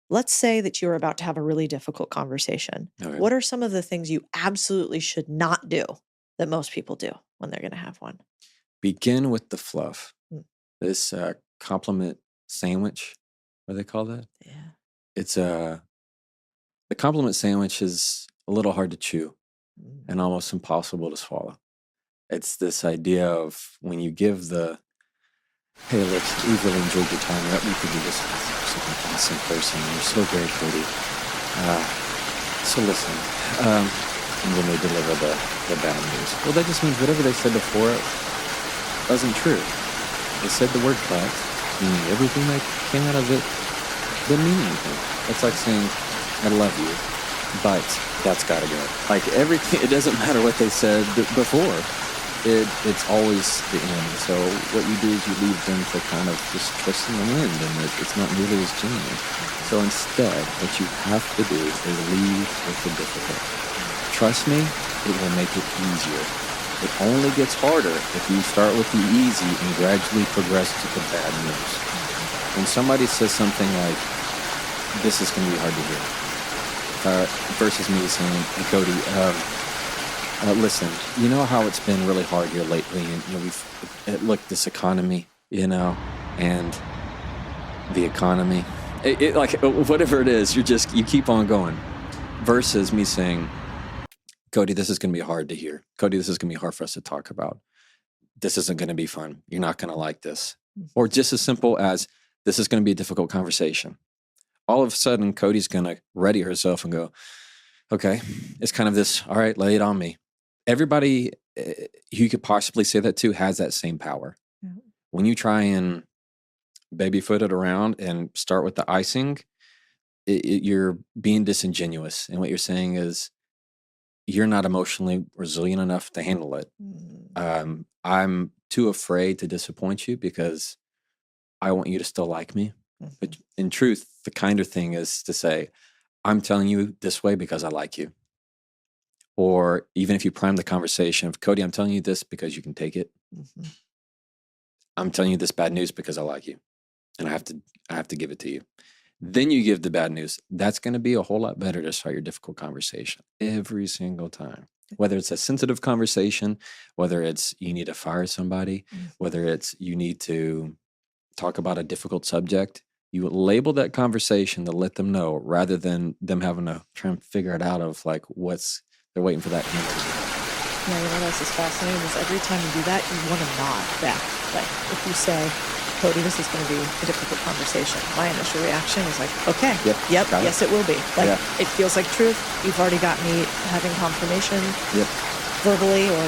let's say that you're about to have a really difficult conversation. Okay. What are some of the things you absolutely should not do that most people do when they're going to have one? Begin with the fluff. Mm, This compliment sandwich, what do they call that? yeah. It's the compliment sandwich is a little hard to chew Mm, and almost impossible to swallow. It's this idea of when you give the, hey, look, we've really enjoyed your time. We could do this. You're such an awesome person. You're so great, Cody. Uh, so listen, and then they deliver the bad news. Well, that just means whatever they said before it wasn't true. They said the word but, meaning everything that came out of it didn't mean anything. It's like saying, I love you, but that's got to go. Like everything, it doesn't matter what they said before. It's always the end. So what you do is you leave them to kind of just twist in the wind, and it's not nearly as genuine. So instead, what you have to do is leave with the difficult. Trust me, it will make it easier. It only gets harder if you start with the easy and gradually progress to the bad news. When somebody says something like, this is going to be hard to hear, versus me saying, hey, Cody, listen, you know how it's been really hard here lately, and look, this economy, and the economy, like whatever it is, you keep on going, versus me saying, Cody, this is going to be hard to hear. Cody, this is going to be hard for us to talk about. This isn't going to be fun. You're not going to like this. Or just as simple as, this is going to be a difficult conversation. All of a sudden, Cody's going to ready herself and go, okay, it's kind of this, all right, lay it on me. Everybody who you could possibly say that to has that same power. yeah. When you try and babyfoot it around and start with the icing, you're being disingenuous. And what you're saying is, you're not emotionally resilient enough to handle it. Mm, I'm too afraid to disappoint you because I want you to still like me. But mhm. in truth, the kinder thing is to say, I'm telling you this way because I like you. Or even if you prime the conversation of, Cody, I'm telling you this because you can take it. Mhm. I'm telling you this bad news because I like you. And I have to give it to you. Then you give the bad news. That's going to be a whole lot better to start your difficult conversation every single time. Whether it's a sensitive conversation, whether it's you need to fire somebody, whether Mhm. it's you need to talk about a difficult subject, you label that conversation to let them know rather than them having to try and figure it out of like they're waiting for that answer. Yeah, what else is fascinating is every time you do that, you want to nod back. Like if you say, Cody, this is going to be a difficult conversation. My initial reaction is like, okay, Yep. yep, Got it. yes, it will be. Like Yeah. it feels like truth. You've already got me having confirmation Yep. verbally or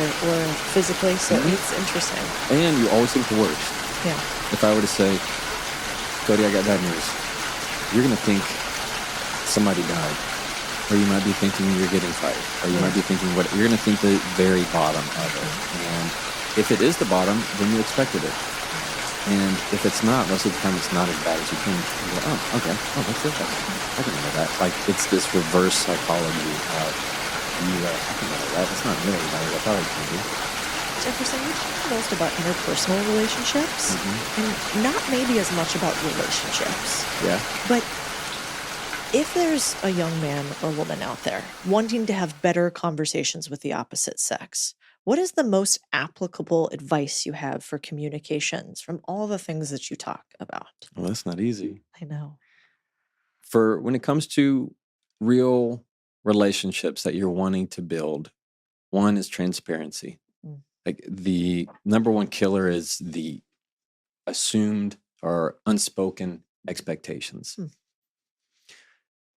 physically. So Mhm. it's interesting. And you always think the worst. Yeah. If I were to say, Cody, I got bad news, you're going to think somebody died. Or you might be thinking you're getting fired. Or you might be thinking you're going to think the very bottom of it. And if it is the bottom, then you expected it. And if it's not, most of the time it's not as bad as you think. You go, oh, okay. Oh, that's it. I can know that. Like it's this reverse psychology of I can know that. It's not really as bad as I thought it could be. Jefferson, we talk the most about interpersonal relationships Mm-hmm. and not maybe as much about relationships. Yeah. But if there's a young man or woman out there wanting to have better conversations with the opposite sex, what is the most applicable advice you have for communications from all the things that you talk about? Well, that's not easy. I know. For when it comes to real relationships that you're wanting to build, one is transparency. Mm, Like the number one killer is the assumed or unspoken expectations. mm,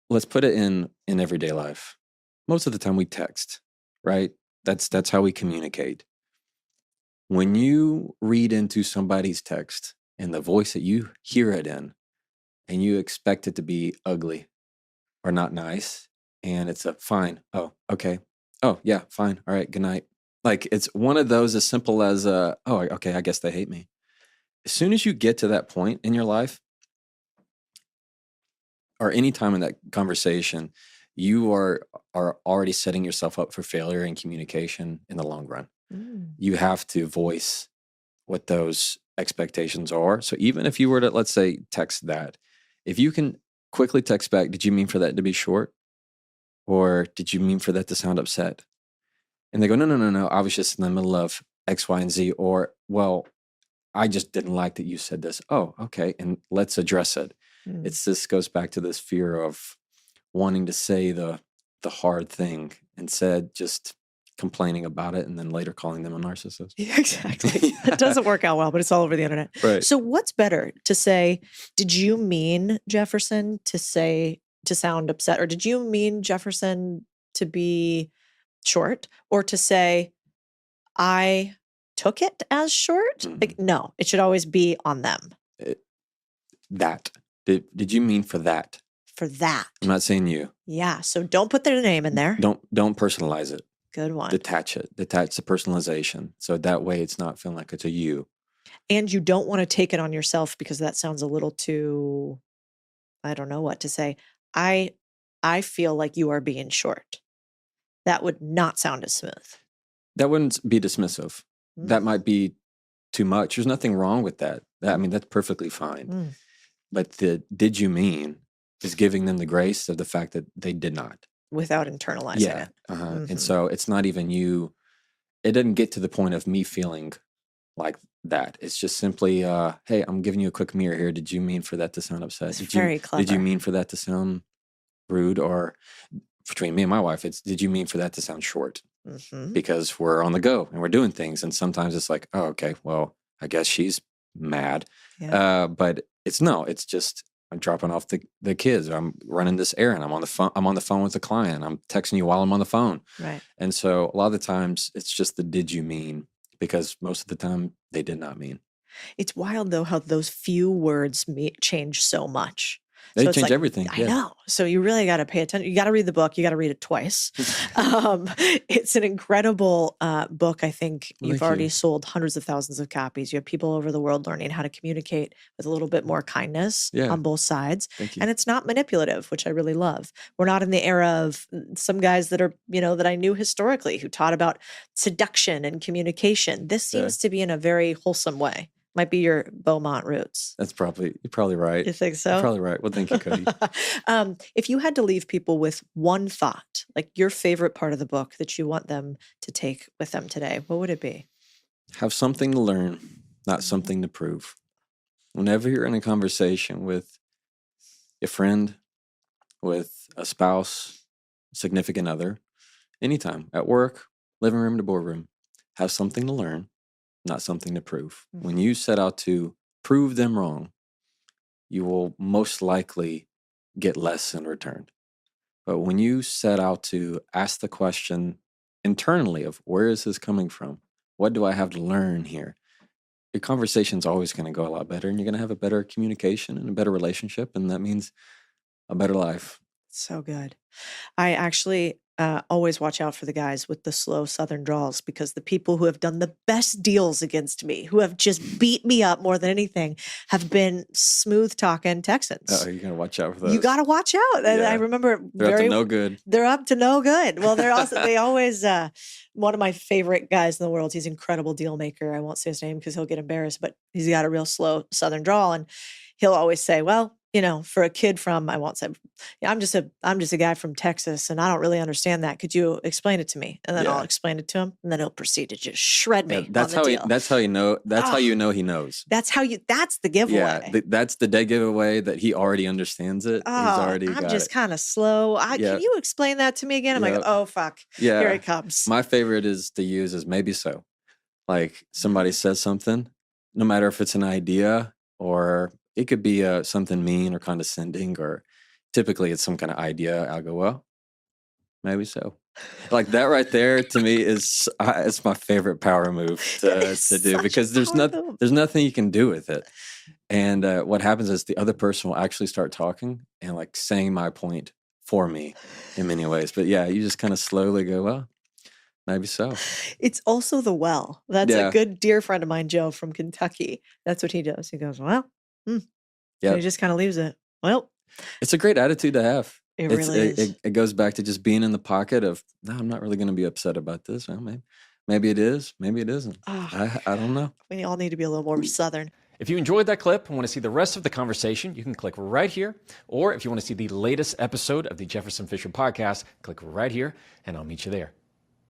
Let's put it in everyday life. Most of the time we text, right? That's how we communicate. When you read into somebody's text and the voice that you hear it in, and you expect it to be ugly or not nice, and it's a fine. Oh, okay. Oh, yeah, fine. All right, good night. Like it's one of those as simple as oh, okay, I guess they hate me. As soon as you get to that point in your life, or any time in that conversation, you are already setting yourself up for failure in communication in the long run. mm, You have to voice what those expectations are. So even if you were to, let's say, text that, if you can quickly text back, did you mean for that to be short? Or did you mean for that to sound upset? And they go, no. I was just in the middle of X, Y, and Z. Or, well, I just didn't like that you said this. Oh, okay. And let's address it. This goes back to this fear of wanting to say the hard thing instead just complaining about it and then later calling them a narcissist. Yeah, exactly. It doesn't work out well, but it's all over the internet. Right. So what's better to say, did you mean, Jefferson, to sound upset? Or did you mean, Jefferson, to be short? Or to say, I took it as short? Like, no, it should always be on them. That. Did you mean for that? For that. I'm not saying you. Yeah. So don't put their name in there. Don't personalize it. Good one. Detach it. Detach the personalization. So that way it's not feeling like it's a you. And you don't want to take it on yourself because that sounds a little too, I don't know what to say. I feel like you are being short. That would not sound as smooth. That wouldn't be dismissive. That might be too much. There's nothing wrong with that. I mean, that's perfectly fine. But the did you mean is giving them the grace of the fact that they did not. Without internalizing it. And so it's not even you. It doesn't get to the point of me feeling like that. It's just simply, hey, I'm giving you a quick mirror here. Did you mean for that to sound upset? It's very clever. Did you mean for that to sound rude? Or between me and my wife, it's did you mean for that to sound short? Because we're on the go and we're doing things. And sometimes it's like, oh, okay, well, I guess she's mad. Yeah. But it's just I'm dropping off the kids. I'm running this errand. I'm on the phone with the client. I'm texting you while I'm on the phone. Right. And so a lot of the times it's just the did you mean, because most of the time they did not mean. It's wild though how those few words change so much. They So it's change like, everything. I know. So you really got to pay attention. You got to read the book. You got to read it twice. It's an incredible book. I think you've already sold hundreds of thousands of copies. You have people over the world learning how to communicate with a little bit more kindness on both sides. Thank you. And it's not manipulative, which I really love. We're not in the era of some guys that are, that I knew historically who taught about seduction and communication. This seems to be in a very wholesome way. Might be your Beaumont roots. You're probably right. You think so? You're probably right. Well, thank you, Cody. If you had to leave people with one thought, like your favorite part of the book that you want them to take with them today, what would it be? Have something to learn, not something to prove. Whenever you're in a conversation with a friend, with a spouse, significant other, anytime, at work, living room to boardroom, have something to learn, not something to prove. When you set out to prove them wrong, you will most likely get less in return. But when you set out to ask the question internally of where is this coming from? What do I have to learn here? Your conversation's always going to go a lot better, and you're going to have a better communication and a better relationship, and that means a better life. So good. I actually always watch out for the guys with the slow Southern drawls, because the people who have done the best deals against me, who have just beat me up more than anything, have been smooth talking Texans. You're going to watch out for those. You got to watch out. And I remember they're up to no good. They're up to no good. Well, they always, one of my favorite guys in the world, he's an incredible deal maker. I won't say his name because he'll get embarrassed, but he's got a real slow Southern drawl. And he'll always say, well, for a kid from, I won't say, I'm just a guy from Texas and I don't really understand that. Could you explain it to me? And then I'll explain it to him, and then he'll proceed to just shred me. That's how you know he knows. That's the giveaway. Yeah, that's the dead giveaway that he already understands it. Oh, He's already got it. I'm just kind of slow. Can you explain that to me again? I'm like, oh, fuck. Yeah. Here it comes. My favorite is to use is maybe so. Like somebody says something, no matter if it's an idea or it could be something mean or condescending, or typically it's some kind of idea. I'll go, well, maybe so. Like that right there to me is it's my favorite power move to do, because there's nothing you can do with it. And what happens is the other person will actually start talking and like saying my point for me in many ways. But yeah, you just kind of slowly go, well, maybe so. It's also the well. That's a good dear friend of mine, Joe from Kentucky. That's what he does. He goes, well, yeah. He just kind of leaves it. Well, it's a great attitude to have. It really is. It goes back to just being in the pocket of, no, I'm not really going to be upset about this. Well, maybe it is. Maybe it isn't. I don't know. We all need to be a little more Southern. If you enjoyed that clip and want to see the rest of the conversation, you can click right here. Or if you want to see the latest episode of the Jefferson Fisher podcast, click right here, and I'll meet you there.